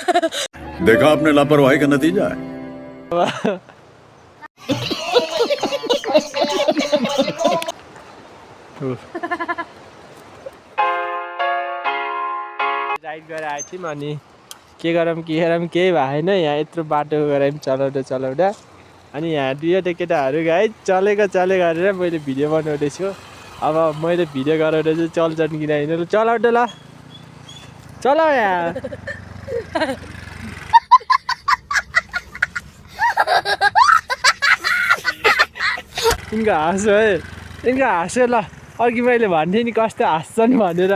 देखा आपने लापरवाही का नतीजा है। राइड गरेर आएको थियौँ अनि के गरौँ केही भएन यहाँ यत्रो बाटो गरायौँ चलाउँदा अनि यहाँ दुईवटा केटाहरू गाई चलेको गरेर मैले भिडियो बनाउँदैछु। अब मैले भिडियो गराउँदा चाहिँ चल्छन् कि होइन चलाउ त ल चलाऊ यहाँ यिनको हाँसो है यिनको हाँसो ल अघि मैले भन्थेँ नि कस्तो हाँस्छन् भनेर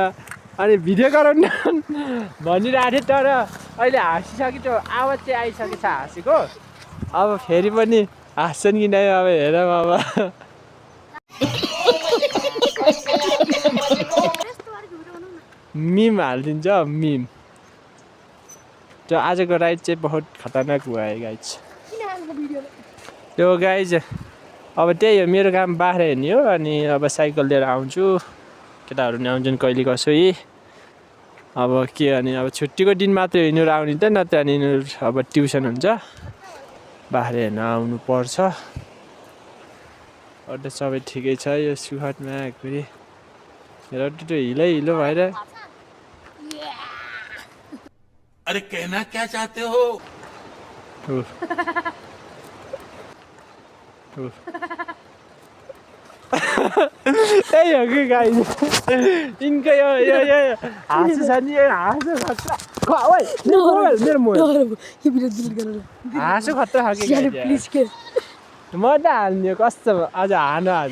अनि भिडियो गराउनु भनिरहेको थिएँ तर अहिले हाँसिसक्यो त्यो आवाज चाहिँ आइसकेछ हाँसेको अब फेरि पनि हाँस्छन् कि नै अब हेरौँ अब मिम हालिदिन्छ मिम त्यो आजको राइड चाहिँ बहुत खतरनाक भयो है गाइज त्यो गाइज अब त्यही हो मेरो काम बाख्रा हेर्ने हो अनि अब साइकल लिएर आउँछु केटाहरू नि आउँछन् कहिले कसै अब के अनि अब छुट्टीको दिन मात्रै यिनीहरू आउने त नत्र अनि यिनीहरू अब ट्युसन हुन्छ बाख्रा हेर्न आउनु पर्छ अरू सबै ठिकै छ यो सुखदमा फेरि रड्डी त हिलो भएर अरे कहना क्या चाहते हो। त्यही हो कि गाई यिनको यो हाँसो छ नि यो हाँसो खतरा हाँसो खतरा खालको म त हाल्ने कस्तो आज हान आज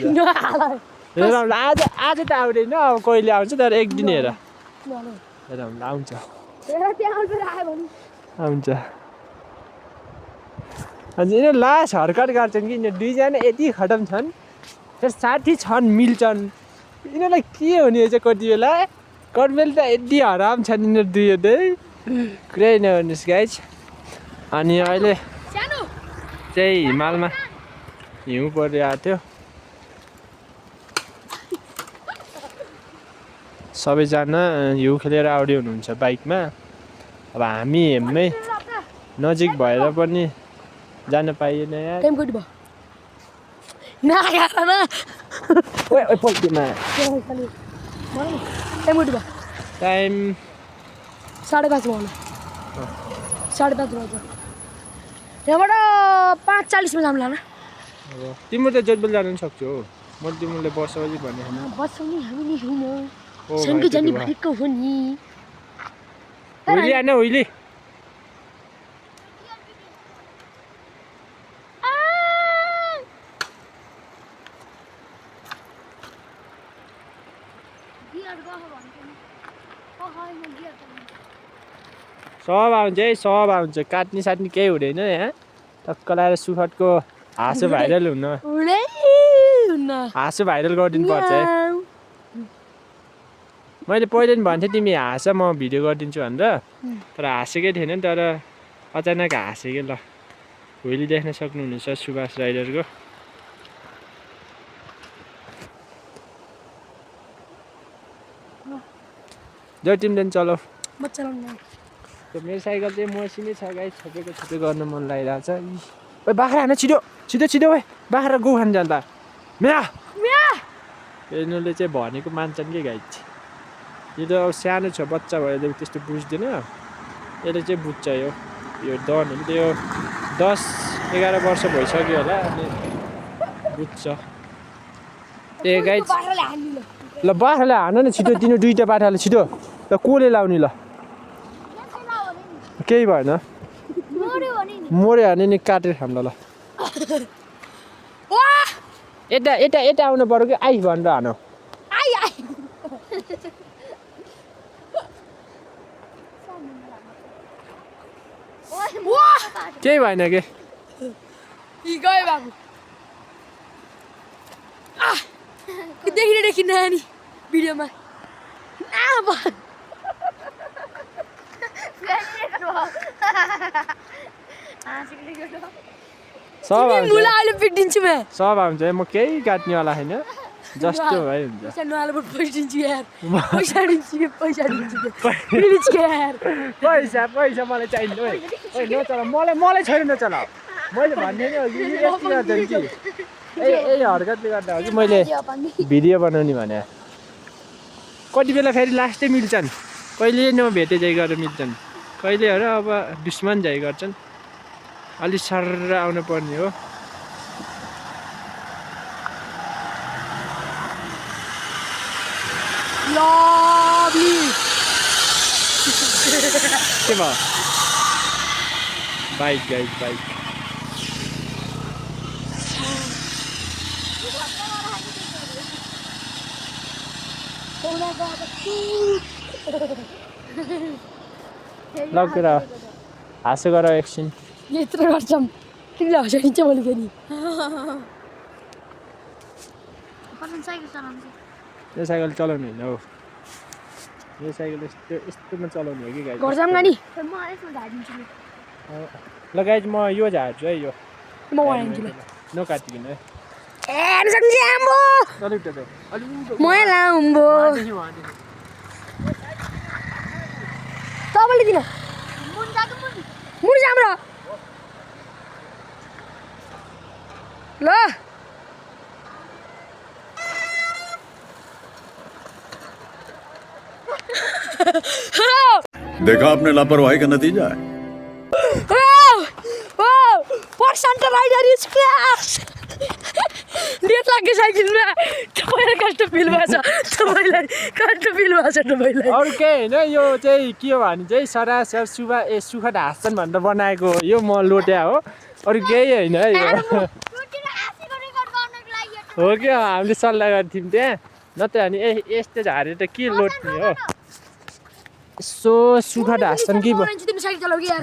आज त आउँदैन अब कहिले आउँछ तर एक दिन हेर आउँछ आउँछ अनि यिनीहरू लास्ट हर्कत गर्छन् कि यिनीहरू दुईजना यति खटम छन् फेरि साथी छन् मिल्छन् यिनीहरूलाई के हुने चाहिँ कति बेला त यति हराम छन् यिनीहरू दुईवटै कुरै नगर्नुहोस् गाइज अनि अहिले चाहिँ हिमालमा हिउँ परिरहेको थियो सबैजना हिउँ खेलेर आउँदै हुनुहुन्छ बाइकमा अब हामी हेम्मै नजिक भएर पनि जान पाइएन यार टाइम 5:30 भयो 5:30 बज्यो यहाँबाट 5:40 मा जाउँला न तिम्रो त जोधपुर जानु सक्छौ हो म तिमीले बसौली भन्ने बसौँ नि हामी नि होइन सँगै जाने भनेको हो नि उहिले आएन उहिले सब आउँछ है सब आउँछ काट्ने साट्ने केही हुँदैन यहाँ टक्क लगाएर सुखदको हाँसो भाइरल हुन हाँसो भाइरल गरिदिनु पर्छ है मैले पहिला नि भन्थेँ तिमी हाँस म भिडियो गरिदिन्छु भनेर तर हाँसेकै थिएन तर अचानक हाँसेँ कि ल भोलि देख्न सक्नुहुनेछ सुभाष राइडरको जो तिमीले चलाऊ म चलाउनु त्यो मेरो साइकल चाहिँ मसिनै छ गाई छोपेको गर्न मन लागिरहेको छ ओइ बाख्रा हान छिटो ओइ बाख्रा गउ खान जान्दा म्या यिनीहरूले चाहिँ भनेको मान्छन् कि गाई यो त अब सानो छ बच्चा भयो त्यस्तो बुझ्दैन यसले चाहिँ बुझ्छ यो दनहरू त्यो 10-11 वर्ष भइसक्यो होला अनि बुझ्छ ए गाई ल बाख्राले हान न छिटो तिनीहरू दुईवटा बाख्राले छिटो ल कसले लाउने ल केही भएन मऱ्यो भने नि काटेर खाम्ला ल यता आउनु पर्यो कि आइ भनेर हानौ केही भएन के देखिन नानी भिडियोमा सब आउँछ म केही काट्नेवाला छैन जस्तो भए हुन्छ पैसा नहाल्नु पैसा दिन्छु यार पैसा दिन्छु के पैसा दिन्छु के प्लिज के यार पैसा मलाई चाहिन्छ ओइ नचला मलाई छैन नचला मैले भन्ने नि अघि यस्तो गर्दा कि ए हरकतले गर्दा हो कि मैले भिडियो बनाउने भने कति बेला फेरि लास्टै मिल्छन् कहिले नभेटे जाइ गरेर मिल्छन् कहिलेहरू अब दुश्मन जाइ गर्छन् अलिक सर आउनु पर्ने हो के भयो बाइक गाइस बाइक लगेर हाँसो गर एकछिन यत्रो गर्छौँ तिमीले हँसाइदिन्छ मैले फेरि यो साइकल चलाउने होइन हौ यो साइकल यस्तोमा चलाउने हो कि गाइस गर्छौँ गाडी ल गाइस म यो झार्छु है यो म बनाइदिन्छु ल नकाटिकन है अलिक त तपाईँले किन मुड जाम र ल देखा आपने लापरवाही का नतीजा है पर्सेन्ट राइडर इज क्लास डेट लाग्यो साइकलमा तपाईँलाई कस्तो फिल भएको छ तपाईँलाई कस्तो फिल भएको छ तपाईँलाई अरू केही होइन यो चाहिँ के हो भने चाहिँ सरासर सुखद हाँस्छन् भनेर बनाएको हो यो म लोट्या हो अरू केही होइन है यो हो कि हामीले सल्लाह गर्थ्यौँ त्यहाँ नत्र भने यस्तो झारेर त के लोट्ने हो यसो सुखद हाँस्छन् कि तिमी साइकल चलाऊ कि यार